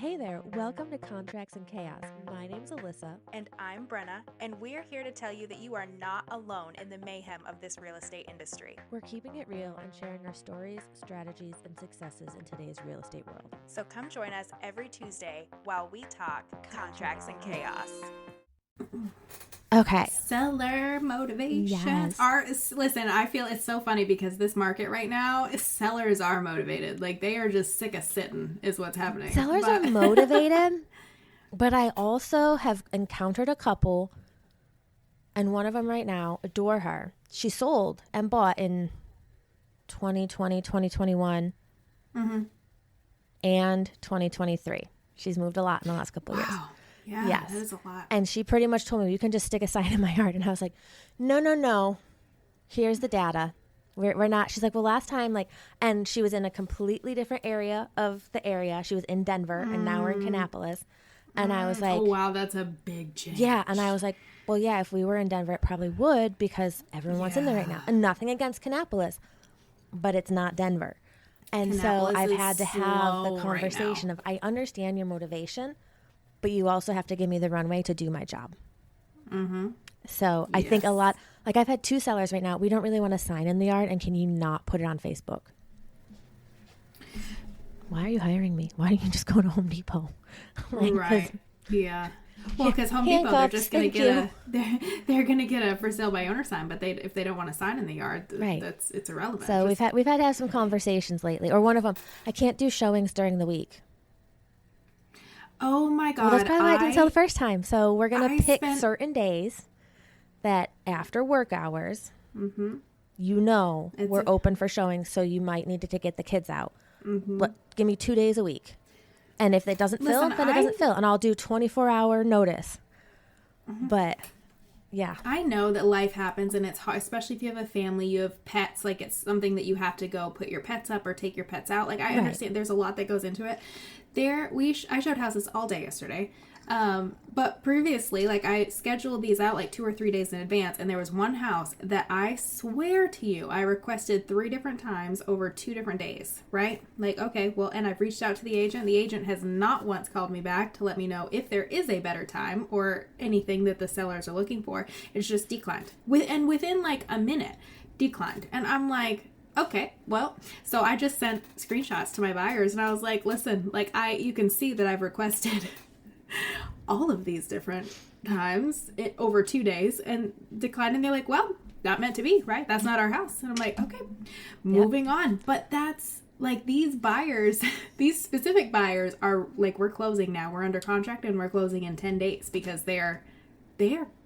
Hey there, welcome to Contracts and Chaos. My name's Alyssa. And I'm Brenna, and we're here to tell you that you are not alone in the mayhem of this real estate industry. We're keeping it real and sharing our stories, strategies, and successes in today's real estate world. So come join us every Tuesday while we talk Contracts and Chaos. Okay. Seller motivation. Yes. Listen, I feel it's so funny because this market right now, sellers are motivated. Like, they are just sick of sitting is what's happening. Sellers are motivated, but I also have encountered a couple, and one of them right now, adore her. She sold and bought in 2020, 2021, and 2023. She's moved a lot in the last couple of years. Yeah, yes. That is a lot. And she pretty much told me, you can just stick a sign in my yard. And I was like, no. Here's the data. We're not. She's like, well, last time, and she was in a completely different area of the area. She was in Denver, and now we're in Kannapolis. And I was like, oh, wow, that's a big change. Yeah. And I was like, well, yeah, if we were in Denver, it probably would because everyone wants in there right now. And nothing against Kannapolis, but it's not Denver. And so I've had to have the conversation of, I understand your motivation, but you also have to give me the runway to do my job. So I think a lot, I've had two sellers right now. We don't really want to sign in the yard, and can you not put it on Facebook? Why are you hiring me? Why don't you just go to Home Depot? Right. Yeah. Well, because Home Depot, they're just going to get they're going to get a for sale by owner sign, but if they don't want to sign in the yard, it's irrelevant. So we've had to have some conversations lately. Or one of them, I can't do showings during the week. Oh my God. Well, that's probably why I didn't sell the first time. So we're going to pick certain days that after work hours, we're open for showings. So you might need to get the kids out. But give me 2 days a week. And if it doesn't fill, then it doesn't fill. And I'll do 24-hour notice. But yeah. I know that life happens and it's hard, especially if you have a family, you have pets, it's something that you have to go put your pets up or take your pets out. I understand there's a lot that goes into it. I showed houses all day yesterday. But previously, I scheduled these out 2 or 3 days in advance, and there was one house that I swear to you, I requested 3 different times over 2 different days, right? Okay, well, and I've reached out to the agent. The agent has not once called me back to let me know if there is a better time or anything that the sellers are looking for. It's just declined. Within a minute, declined. And I'm like, okay, well, so I just sent screenshots to my buyers, and I was like, listen, you can see that I've requested all of these different times over 2 days and declined. And they're like, well, not meant to be, right? That's not our house. And I'm like, okay, moving on. But that's these buyers, these specific buyers are we're closing now. We're under contract and we're closing in 10 days because they're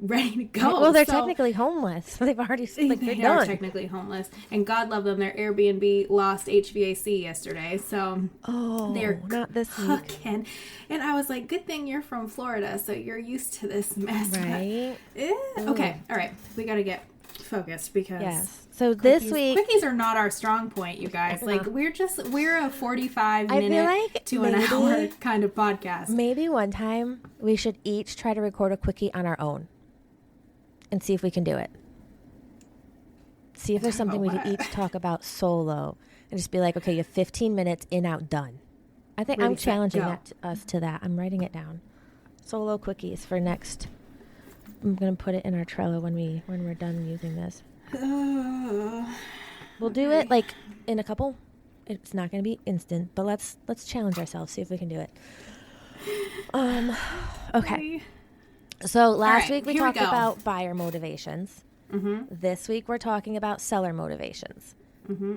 ready to go. Well, they're technically homeless. They've already they are technically homeless, and God love them. Their Airbnb lost HVAC yesterday, so they're not this cooking. Week. And I was like, "Good thing you're from Florida, so you're used to this mess." Right? Okay, all right. We got to get focused because So this week, quickies are not our strong point, you guys. We're a 45-minute to an hour kind of podcast. Maybe one time we should each try to record a quickie on our own and see if we can do it. See if there's something we could each talk about solo and just be like, okay, you have 15 minutes, in, out, done. I think I'm challenging us to that. I'm writing it down. Solo quickies for next. I'm going to put it in our Trello when we're done using this. We'll do it in a couple. It's not going to be instant, but let's challenge ourselves, see if we can do it. Okay. So last week we talked about buyer motivations. This week we're talking about seller motivations.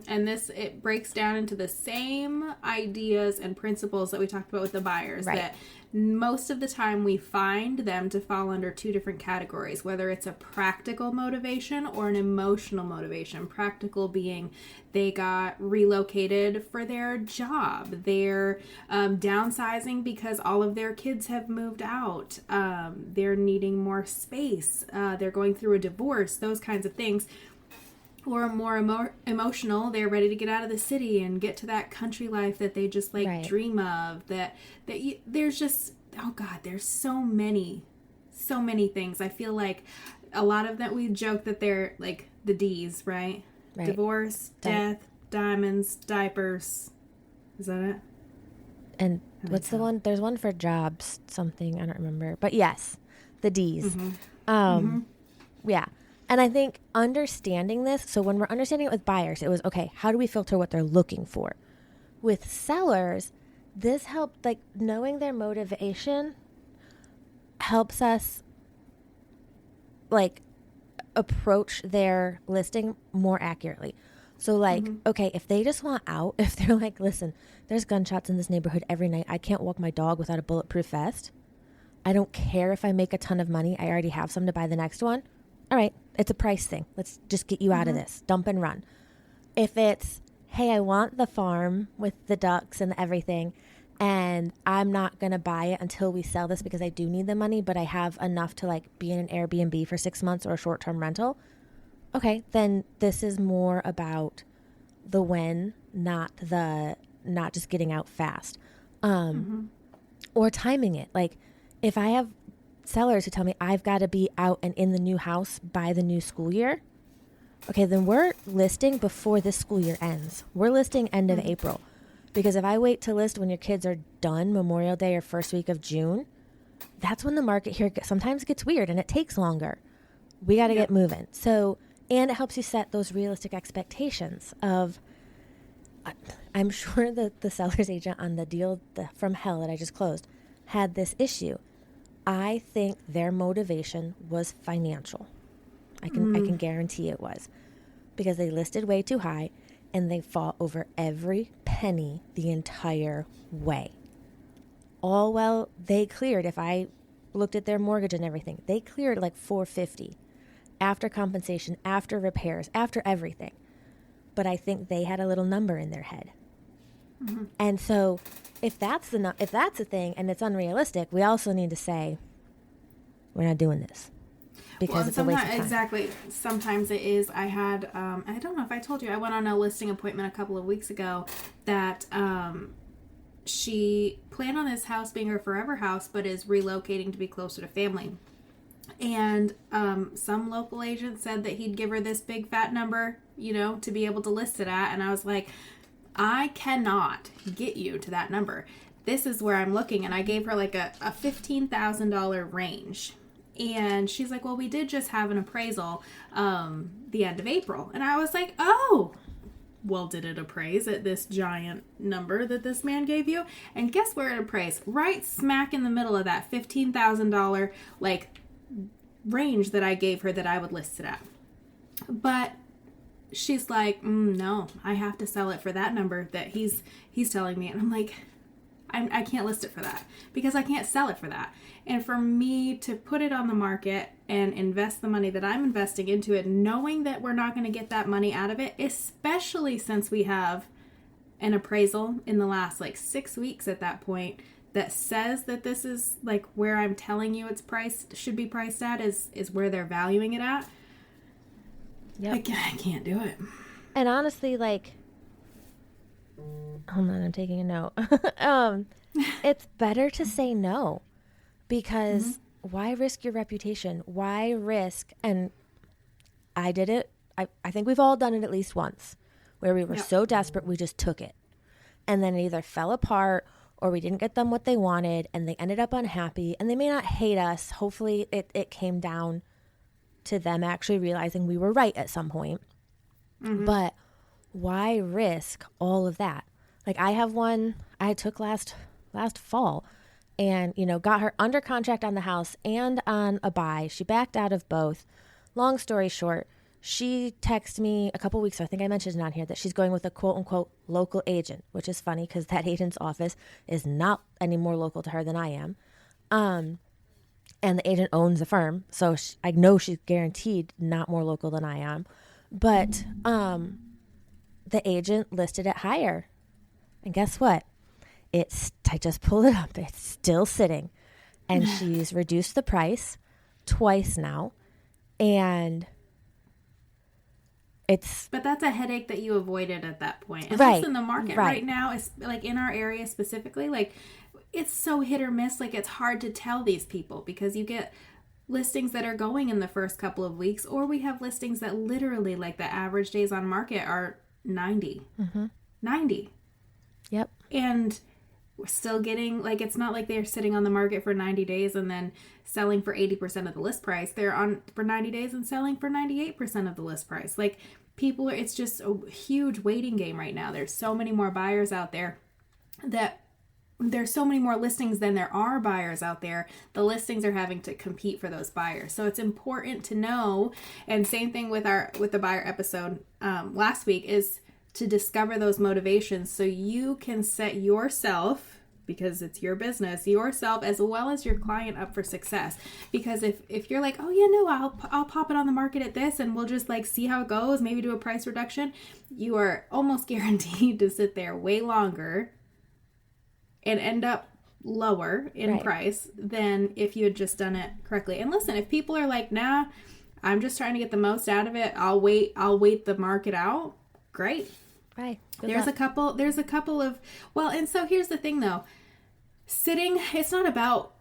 And it breaks down into the same ideas and principles that we talked about with the buyers. Right. That most of the time we find them to fall under 2 different categories, whether it's a practical motivation or an emotional motivation. Practical being they got relocated for their job. They're downsizing because all of their kids have moved out. They're needing more space. They're going through a divorce, those kinds of things. Or more emotional, they're ready to get out of the city and get to that country life that they just dream of. There's just, oh God, there's so many things. I feel like a lot of that we joke that they're the D's, right? Divorce, death, diamonds, diapers. Is that it? And what's the one? There's one for jobs, something, I don't remember. But yes, the D's. Yeah. And I think understanding this, so when we're understanding it with buyers, it was, okay, how do we filter what they're looking for? With sellers, this helped, like, knowing their motivation helps us, like, approach their listing more accurately. So, like, okay, if they just want out, if they're like, listen, there's gunshots in this neighborhood every night. I can't walk my dog without a bulletproof vest. I don't care if I make a ton of money. I already have some to buy the next one. All right, it's a price thing. Let's just get you out of this. Dump and run. If it's, hey, I want the farm with the ducks and everything, and I'm not going to buy it until we sell this because I do need the money, but I have enough to, like, be in an Airbnb for 6 months or a short-term rental. Okay, then this is more about the when, not just getting out fast. Or timing it. Like, if I have sellers who tell me I've got to be out and in the new house by the new school year, okay, then we're listing before this school year ends. We're listing end of April. Because if I wait to list when your kids are done, Memorial Day or first week of June, that's when the market here sometimes gets weird and it takes longer. We got to get moving. So, and it helps you set those realistic expectations of, I'm sure that the seller's agent on the deal from hell that I just closed had this issue. I think their motivation was financial. I can guarantee it was, because they listed way too high and they fought over every penny the entire way. All well, they cleared, if I looked at their mortgage and everything, they cleared like $450 after compensation, after repairs, after everything. But I think they had a little number in their head. And so if that's a thing and it's unrealistic, we also need to say, we're not doing this. Because it's a waste of time. Exactly. Sometimes it is. I had, I don't know if I told you, I went on a listing appointment a couple of weeks ago that she planned on this house being her forever house, but is relocating to be closer to family. And some local agent said that he'd give her this big fat number, to be able to list it at. And I was like, I cannot get you to that number. This is where I'm looking. And I gave her like a $15,000 range. And she's like, well, we did just have an appraisal the end of April. And I was like, oh, well, did it appraise at this giant number that this man gave you? And guess where it appraised? Right smack in the middle of that $15,000 like range that I gave her that I would list it at. But she's like, no, I have to sell it for that number that he's telling me. And I'm like, I can't list it for that because I can't sell it for that. And for me to put it on the market and invest the money that I'm investing into it, knowing that we're not going to get that money out of it, especially since we have an appraisal in the last 6 weeks at that point that says that this is where I'm telling you it's priced, should be priced at is where they're valuing it at. Yep. I can't do it. And honestly, hold on, I'm taking a note. It's better to say no, because why risk your reputation? Why risk? And I did it. I think we've all done it at least once, where we were so desperate we just took it, and then it either fell apart or we didn't get them what they wanted, and they ended up unhappy. And they may not hate us. Hopefully, it came down to them actually realizing we were right at some point. But why risk all of that? I have one I took last fall, and got her under contract on the house and on a buy. She backed out of both. Long story short, she texted me a couple weeks ago, I think I mentioned it on here, that she's going with a quote unquote local agent, which is funny because that agent's office is not any more local to her than I am. And the agent owns a firm, so I know she's guaranteed not more local than I am. But the agent listed it higher. And guess what? I just pulled it up. It's still sitting. And she's reduced the price twice now. And But that's a headache that you avoided at that point. And right, that's in the market right now, is in our area specifically, it's so hit or miss. It's hard to tell these people because you get listings that are going in the first couple of weeks, or we have listings that literally the average days on market are 90. 90. Yep. And we're still getting, like, it's not like they're sitting on the market for 90 days and then selling for 80% of the list price. They're on for 90 days and selling for 98% of the list price. Like, people, it's just a huge waiting game right now. There's so many more buyers out there that there's so many more listings than there are buyers out there. The listings are having to compete for those buyers. So it's important to know, and same thing with the buyer episode last week, is to discover those motivations so you can set yourself, because it's your business, yourself as well as your client up for success. Because if you're like, oh yeah, no, I'll pop it on the market at this and we'll just like see how it goes, maybe do a price reduction, you are almost guaranteed to sit there way longer and end up lower in price than if you had just done it correctly. And listen, if people are like, nah, I'm just trying to get the most out of it, I'll wait the market out, great. Right. There's a couple of, well, and so here's the thing though, it's not about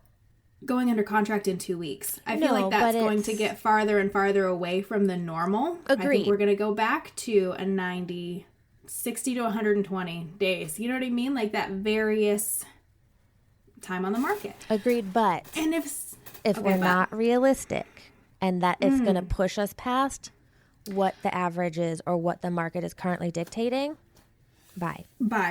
going under contract in 2 weeks. I feel like that's going to get farther and farther away from the normal. Agreed. I think we're going to go back to a 60 to 120 days. You know what I mean? Like that various time on the market. Agreed. But and if we're not realistic and that it's going to push us past what the average is or what the market is currently dictating, buy.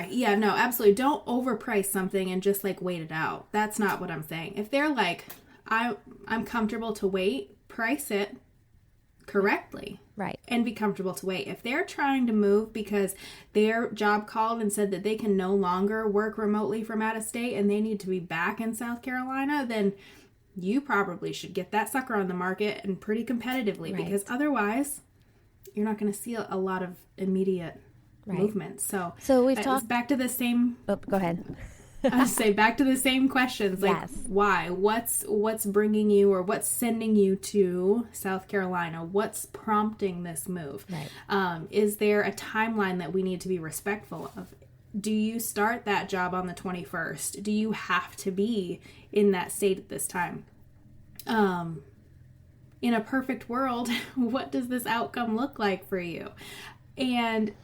Yeah, no, absolutely. Don't overprice something and just like wait it out. That's not what I'm saying. If they're like, I'm comfortable to wait, price it correctly. Right. And be comfortable to wait. If they're trying to move because their job called and said that they can no longer work remotely from out of state and they need to be back in South Carolina, then you probably should get that sucker on the market and pretty competitively, because otherwise you're not going to see a lot of immediate movement. So we've talked back to the same. Oh, go ahead. I was say back to the same questions. Like, why? What's bringing you, or what's sending you to South Carolina? What's prompting this move? Right. Is there a timeline that we need to be respectful of? Do you start that job on the 21st? Do you have to be in that state at this time? In a perfect world, what does this outcome look like for you? And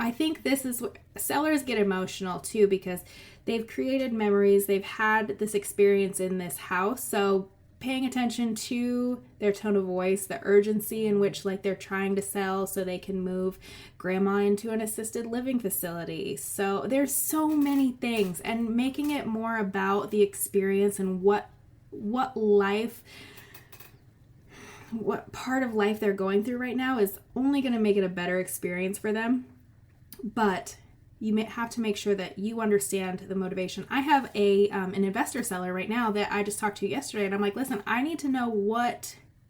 I think this is what sellers get emotional too, because they've created memories. They've had this experience in this house. So paying attention to their tone of voice, the urgency in which like they're trying to sell so they can move grandma into an assisted living facility. So there's so many things, and making it more about the experience and what part of life they're going through right now is only going to make it a better experience for them. But you may have to make sure that you understand the motivation. I have an investor seller right now that I just talked to yesterday, and I'm like, listen, I need to know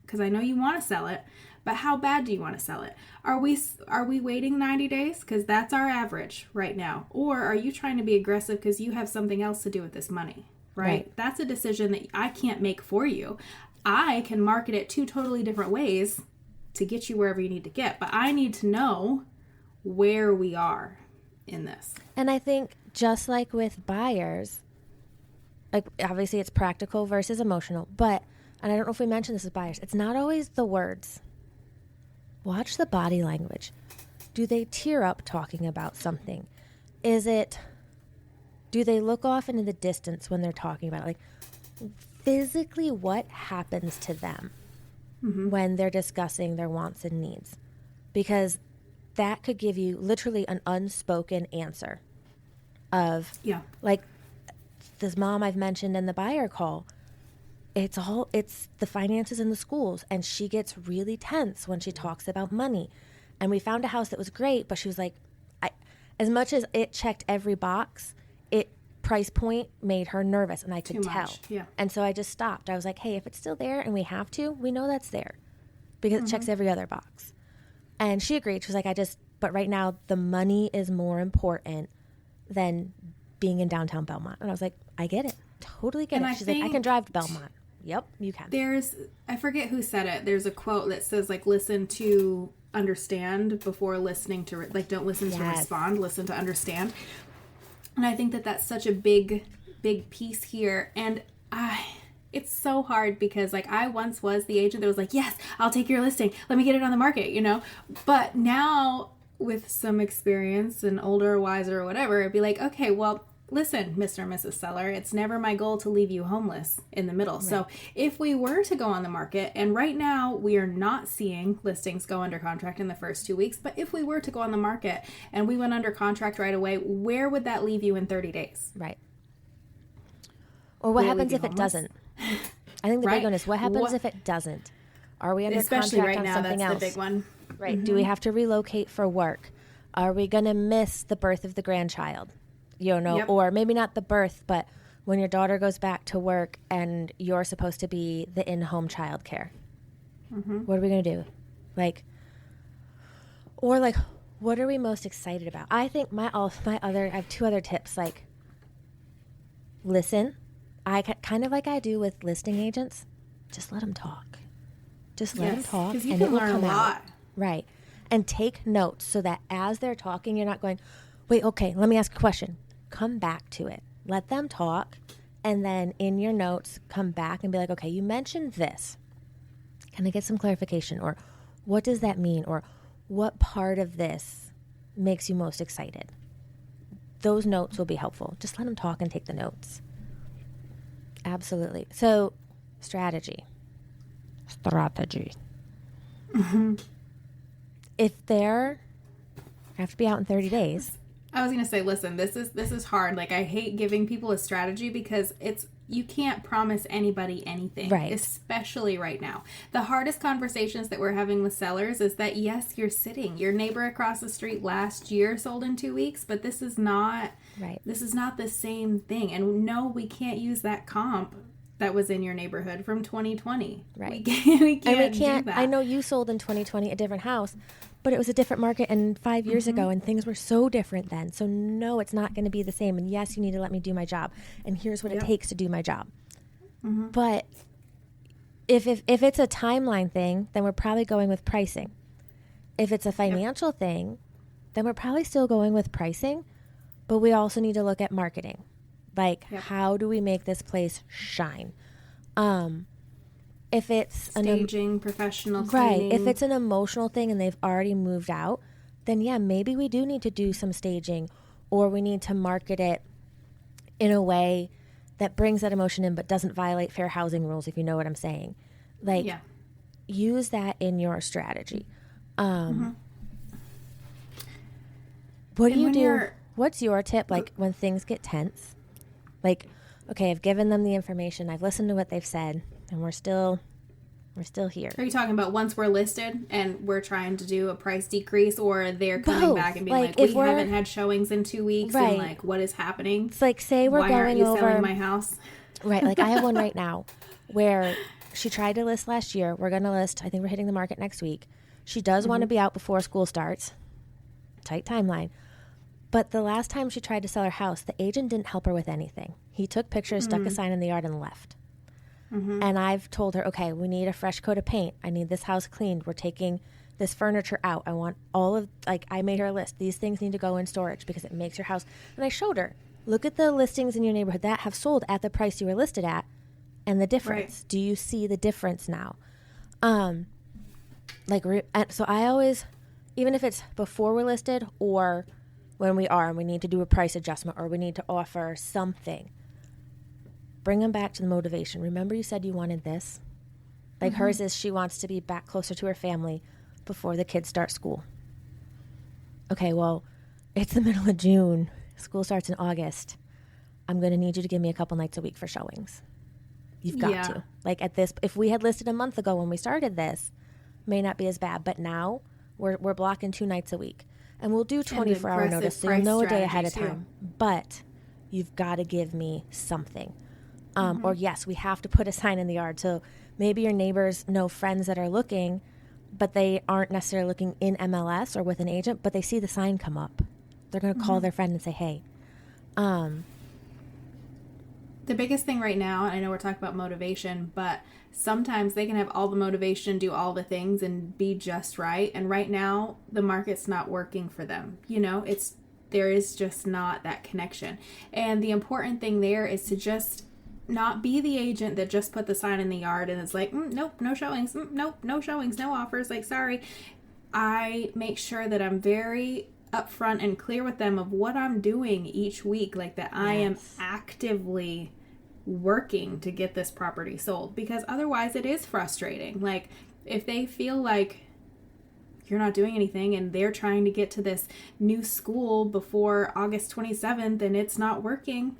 because I know you want to sell it, but how bad do you want to sell it? Are we waiting 90 days? Because that's our average right now. Or are you trying to be aggressive because you have something else to do with this money, right? That's a decision that I can't make for you. I can market it 2 totally different ways to get you wherever you need to get, but I need to know where we are in this. And I think just like with buyers, like obviously it's practical versus emotional, but, and I don't know if we mentioned this with buyers, it's not always the words. Watch the body language. Do they tear up talking about something? Do they look off into the distance when they're talking about it? Like, physically, what happens to them when they're discussing their wants and needs? Because that could give you literally an unspoken answer of, like this mom I've mentioned in the buyer call. It's the finances in the schools, and she gets really tense when she talks about money. And we found a house that was great, but she was like, as much as it checked every box, price point made her nervous, and I could tell. Yeah. And so I just stopped. I was like, hey, if it's still there and we have to, we know that's there because it checks every other box. And she agreed. She was like, but right now the money is more important than being in downtown Belmont. And I was like, I get it. Totally get it. She's like, I can drive to Belmont. Yep, you can. I forget who said it. There's a quote that says like, listen to understand before listening to, like, don't listen to respond, listen to understand. And I think that that's such a big piece here. And it's so hard because, like, I once was the agent that was like, yes, I'll take your listing. Let me get it on the market, you know? But now with some experience and older, wiser, or whatever, it'd be like, okay, well, listen, Mr. and Mrs. Seller, it's never my goal to leave you homeless in the middle. Right. So if we were to go on the market, and right now we are not seeing listings go under contract in the first 2 weeks, but if we were to go on the market and we went under contract right away, where would that leave you in 30 days? Right. Or what happens if it doesn't? I think the big one is what happens if it doesn't? Are we under Especially contract right on now, something that's else? the big one. Right. Mm-hmm. Do we have to relocate for work? Are we going to miss the birth of the grandchild? Or maybe not the birth, but when your daughter goes back to work and you're supposed to be the in-home child care. Mm-hmm. What are we going to do? What are we most excited about? I think I have 2 other tips. Listen. I kind of like I do with listing agents. Just let them talk. Just let them talk, and it will learn come a lot. out. Right. And take notes so that as they're talking, you're not going, wait, okay, let me ask a question. Come back to it. Let them talk. And then in your notes, come back and be like, okay, you mentioned this. Can I get some clarification? Or what does that mean? Or what part of this makes you most excited? Those notes will be helpful. Just let them talk and take the notes. Absolutely. So, strategy. Mm-hmm. If they're have to be out in 30 days. I was going to say, listen, this is hard. I hate giving people a strategy because you can't promise anybody anything, right? Especially right now. The hardest conversations that we're having with sellers is that, yes, you're sitting. Your neighbor across the street last year sold in 2 weeks, but this is not right. This is not the same thing. And no, we can't use that comp that was in your neighborhood from 2020. Right. We can't do that. I know you sold in 2020 a different house, but it was a different market and 5 years ago, and things were so different then. So no, it's not going to be the same. And yes, you need to let me do my job. And here's what it takes to do my job. Mm-hmm. But if it's a timeline thing, then we're probably going with pricing. If it's a financial thing, then we're probably still going with pricing. But we also need to look at marketing. How do we make this place shine? If it's staging, professional cleaning. Right. If it's an emotional thing and they've already moved out, then maybe we do need to do some staging, or we need to market it in a way that brings that emotion in but doesn't violate fair housing rules, if you know what I'm saying. Use that in your strategy. What do you do? What's your tip when things get tense? Okay, I've given them the information, I've listened to what they've said, and we're still here. Are you talking about once we're listed and we're trying to do a price decrease, or they're coming back and being we haven't had showings in 2 weeks, right, and what is happening? It's say we're going over. Why aren't you selling my house? Right, I have one right now where she tried to list last year. We're going to list, I think we're hitting the market next week. She does want to be out before school starts. Tight timeline. But the last time she tried to sell her house, the agent didn't help her with anything. He took pictures, stuck a sign in the yard, and left. Mm-hmm. And I've told her, okay, we need a fresh coat of paint. I need this house cleaned. We're taking this furniture out. I want all of, I made her a list. These things need to go in storage because it makes your house. And I showed her, look at the listings in your neighborhood that have sold at the price you were listed at and the difference. Right. Do you see the difference now? So I always, even if it's before we're listed or when we are and we need to do a price adjustment or we need to offer something, bring them back to the motivation. Remember you said you wanted this? Hers is she wants to be back closer to her family before the kids start school. Okay, well, it's the middle of June. School starts in August. I'm going to need you to give me a couple nights a week for showings. You've got to. At this, if we had listed a month ago when we started this, may not be as bad. But now we're blocking 2 nights a week. And we'll do 24-hour notice, so you'll know a day ahead of time. But you've got to give me something. Or yes, we have to put a sign in the yard. So maybe your neighbors know friends that are looking, but they aren't necessarily looking in MLS or with an agent, but they see the sign come up. They're going to call their friend and say, hey. The biggest thing right now, and I know we're talking about motivation, but sometimes they can have all the motivation, do all the things, and be just right. And right now, the market's not working for them. There is just not that connection. And the important thing there is to just not be the agent that just put the sign in the yard and it's nope, no showings, nope, no showings, no offers, sorry. I make sure that I'm very upfront and clear with them of what I'm doing each week, like that I am actively working to get this property sold, because otherwise it is frustrating. Like if they feel like you're not doing anything and they're trying to get to this new school before August 27th and it's not working,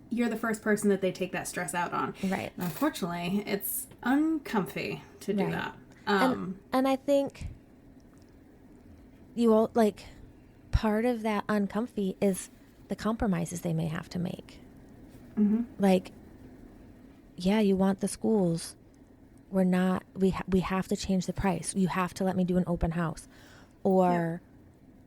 you're the first person that they take that stress out on. Right. And unfortunately, it's uncomfy to do that. And I think you all, like, part of that uncomfy is the compromises they may have to make. Mm-hmm. Like, yeah, you want the schools. We're not, we have to change the price. You have to let me do an open house. Or,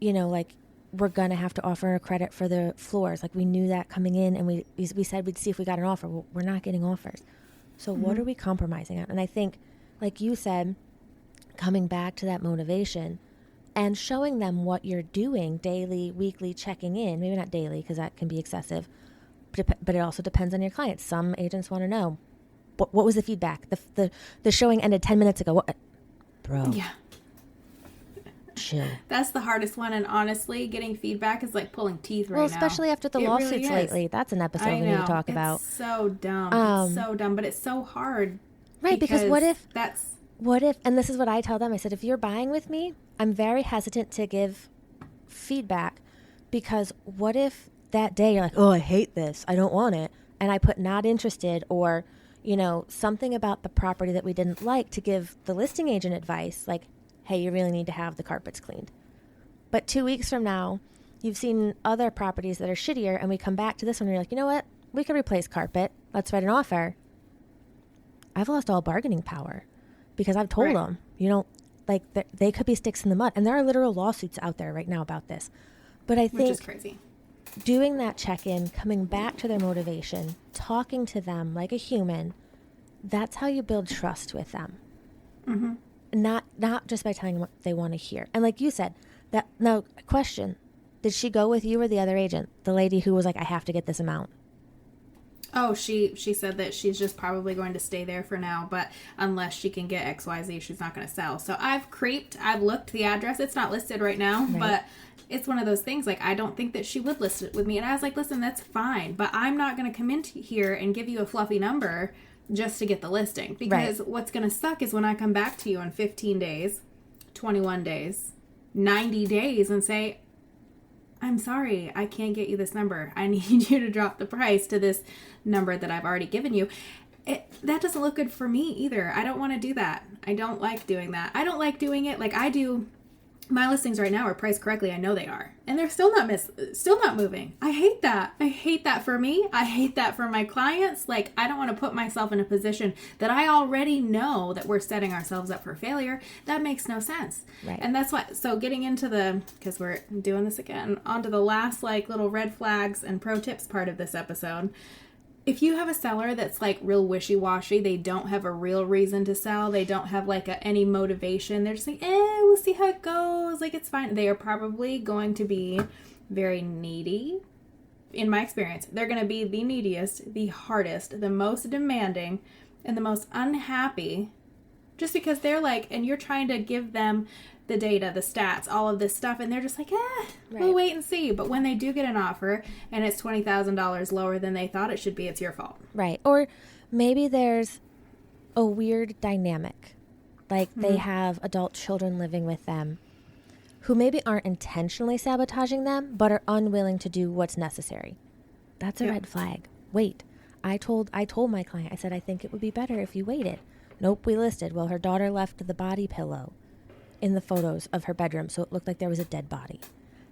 you know, like, we're going to have to offer a credit for the floors. Like, we knew that coming in, and we said we'd see if we got an offer. Well, we're not getting offers. So what are we compromising on? And I think, like you said, coming back to that motivation and showing them what you're doing daily, weekly, checking in, maybe not daily because that can be excessive, but it also depends on your clients. Some agents want to know, what was the feedback? The showing ended 10 minutes ago. What? Bro. Yeah. Chill. That's the hardest one, and honestly, getting feedback is like pulling teeth right now. Well, especially after the lawsuits lately. That's an episode we need to talk about. It's so dumb. It's so dumb, but it's so hard. Right, because what if, and this is what I tell them, I said, if you're buying with me, I'm very hesitant to give feedback, because what if that day you're like, oh, I hate this, I don't want it, and I put not interested, or, you know, something about the property that we didn't like, to give the listing agent advice, like, hey, you really need to have the carpets cleaned. But 2 weeks from now, you've seen other properties that are shittier, and we come back to this one and you're like, you know what? We could replace carpet. Let's write an offer. I've lost all bargaining power because I've told them, you know, like they could be sticks in the mud. And there are literal lawsuits out there right now about this. But I think which is crazy. Doing that check-in, coming back to their motivation, talking to them like a human, that's how you build trust with them. Mm-hmm. Not just by telling them what they want to hear. And like you said, now, question, did she go with you or the other agent? The lady who was like, I have to get this amount. Oh, she said that she's just probably going to stay there for now, but unless she can get XYZ, she's not going to sell. So I've looked the address. It's not listed right now, but it's one of those things, like, I don't think that she would list it with me. And I was like, listen, that's fine, but I'm not going to come in here and give you a fluffy number just to get the listing, because what's going to suck is when I come back to you in 15 days, 21 days, 90 days and say, I'm sorry, I can't get you this number. I need you to drop the price to this number that I've already given you. That doesn't look good for me either. I don't want to do that. I don't like doing that. I don't like doing it like I do. My listings right now are priced correctly. I know they are. And they're still not moving. I hate that. I hate that for me. I hate that for my clients. Like, I don't want to put myself in a position that I already know that we're setting ourselves up for failure. That makes no sense. Right. And that's what, so getting into because we're doing this again, onto the last like little red flags and pro tips part of this episode. If you have a seller that's like real wishy-washy, they don't have a real reason to sell, they don't have like any motivation, they're just like, we'll see how it goes, like it's fine. They are probably going to be very needy. In my experience, they're going to be the neediest, the hardest, the most demanding, and the most unhappy, just because they're like, and you're trying to give them the data, the stats, all of this stuff, and they're just like, we'll wait and see. But when they do get an offer and it's $20,000 lower than they thought it should be, it's your fault. Right. Or maybe there's a weird dynamic. Like they have adult children living with them who maybe aren't intentionally sabotaging them, but are unwilling to do what's necessary. That's a red flag. Wait. I told my client, I said, I think it would be better if you waited. Nope, we listed. Well, her daughter left the body pillow in the photos of her bedroom, so it looked like there was a dead body.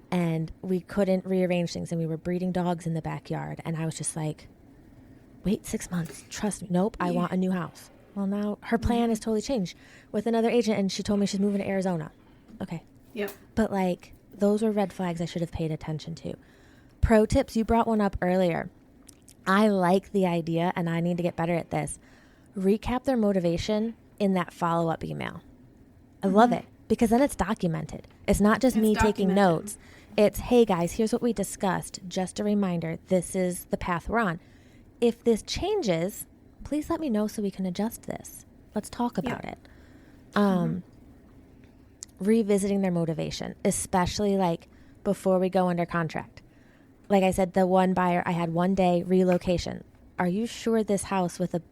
And we couldn't rearrange things, and we were breeding dogs in the backyard. And I was just like, wait 6 months. Trust me. Nope, I want a new house. Well, now her plan has totally changed with another agent, and she told me she's moving to Arizona. Okay. Yep. But, like, those were red flags I should have paid attention to. Pro tips, you brought one up earlier. I like the idea, and I need to get better at this. Recap their motivation in that follow-up email. I love it, because then it's documented. It's not just me taking notes. It's, hey, guys, here's what we discussed. Just a reminder, this is the path we're on. If this changes, please let me know so we can adjust this. Let's talk about it. Revisiting their motivation, especially like before we go under contract. Like I said, the one buyer, I had 1 day relocation. Are you sure this house with a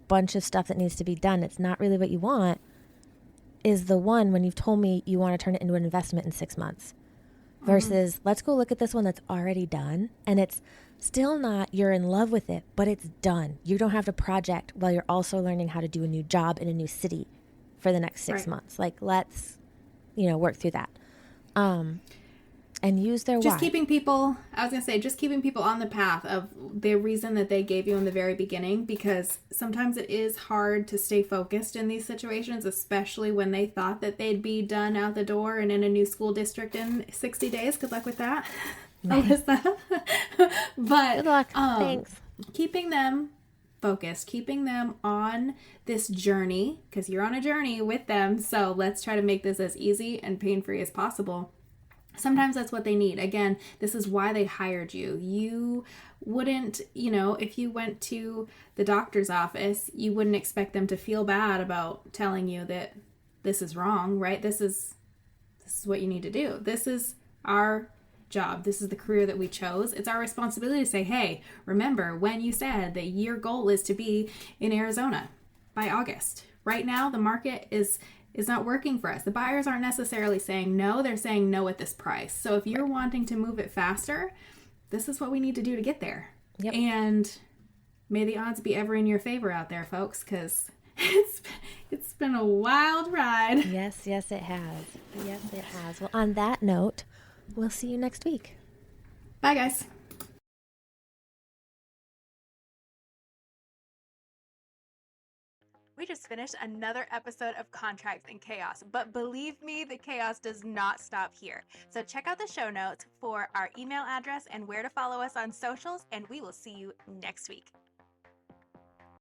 bunch of stuff that needs to be done, it's not really what you want, is the one when you've told me you want to turn it into an investment in 6 months versus let's go look at this one that's already done and it's still not, you're in love with it, but it's done. You don't have to project while you're also learning how to do a new job in a new city for the next 6 months. Like, let's, work through that. And use their just why. keeping people, I was going to say, just keeping people on the path of the reason that they gave you in the very beginning, because sometimes it is hard to stay focused in these situations, especially when they thought that they'd be done out the door and in a new school district in 60 days. Good luck with that. Nice. But good luck. Thanks. Keeping them focused, keeping them on this journey, because you're on a journey with them. So let's try to make this as easy and pain-free as possible. Sometimes that's what they need. Again, this is why they hired you. You wouldn't, if you went to the doctor's office, you wouldn't expect them to feel bad about telling you that this is wrong, right? This is what you need to do. This is our job. This is the career that we chose. It's our responsibility to say, hey, remember when you said that your goal is to be in Arizona by August. Right now, the market is not working for us. The buyers aren't necessarily saying no, they're saying no at this price. So if you're wanting to move it faster, this is what we need to do to get there. Yep. And may the odds be ever in your favor out there, folks, because it's been a wild ride. Yes, it has. Yes, it has. Well, on that note, we'll see you next week. Bye, guys. We just finished another episode of Contracts and Chaos, but believe me, the chaos does not stop here. So check out the show notes for our email address and where to follow us on socials, and we will see you next week.